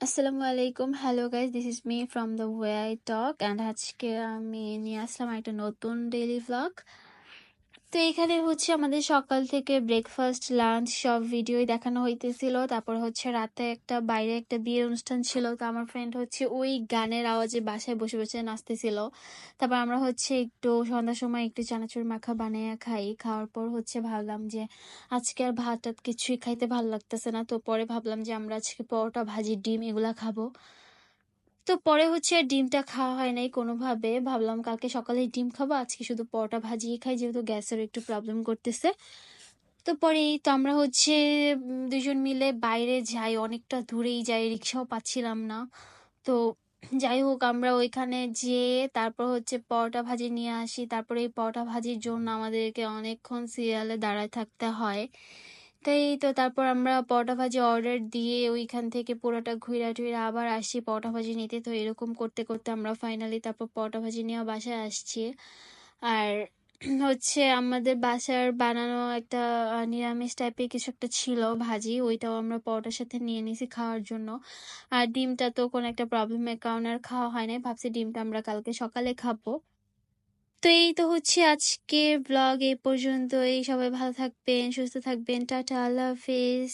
আসসালামু আলাইকুম। Hello guys, this is me from the way I talk and আজকে আমি নিয়ে আসলাম একটা নতুন ডেইলি ভ্লগ। তো এখানে হচ্ছে আমাদের সকাল থেকে ব্রেকফাস্ট, লাঞ্চ সব ভিডিওই দেখানো হইতেছিল। তারপর হচ্ছে রাতে বাইরে একটা বিয়ের অনুষ্ঠান ছিল। তো আমার ফ্রেন্ড হচ্ছে ওই গানের আওয়াজে বাসায় বসে বসে নাচতেছিল। তারপর আমরা হচ্ছে একটু সন্ধ্যার সময় একটু চানাচুর মাখা বানিয়ে খাই। খাওয়ার পর হচ্ছে ভাবলাম যে আজকে আর ভাত টাত কিছুই খাইতে ভালো লাগতেছে না। তো পরে ভাবলাম যে আমরা আজকে পরোটা, ভাজি, ডিম এগুলা খাবো। তো পরে হচ্ছে আর ডিমটা খাওয়া হয় নাই কোনোভাবে। ভাবলাম কালকে সকালে ডিম খাবো, আজকে শুধু পরোটা ভাজিই খাই, যেহেতু গ্যাসের একটু প্রবলেম করতেছে। তো পরে এই তো আমরা হচ্ছে দুজন মিলে বাইরে যাই, অনেকটা দূরেই যাই, রিক্সাও পাচ্ছিলাম না। তো যাই হোক, আমরা ওইখানে যেয়ে তারপর হচ্ছে পরোটা ভাজি নিয়ে আসি। তারপরে এই পরোটা ভাজির জন্য আমাদেরকে অনেকক্ষণ সিরিয়ালে দাঁড়ায় থাকতে হয়। তাই তো তারপর আমরা পরোটা ভাজি অর্ডার দিয়ে ওইখান থেকে পুরোটা ঘুরে টুইরা আবার আসি পরোটা ভাজি নিতে। তো এরকম করতে করতে আমরা ফাইনালি তারপর পরোটা ভাজি নিয়ে বাসায় আসছি। আর হচ্ছে আমাদের বাসার বানানো একটা নিরামিষ টাইপের কিছু একটা ছিল ভাজি, ওইটাও আমরা পরোটার সাথে নিয়ে নিছি খাওয়ার জন্য। আর ডিমটা তো কোনো একটা প্রবলেমের কারণে আর খাওয়া হয় নাই, ভাবছি ডিমটা আমরা কালকে সকালে খাবো। তো এই তো হচ্ছে আজকে ব্লগ এই পর্যন্তই। সবাই ভালো থাকবেন, সুস্থ থাকবেন। টাটা, আল্লাহ হাফেজ।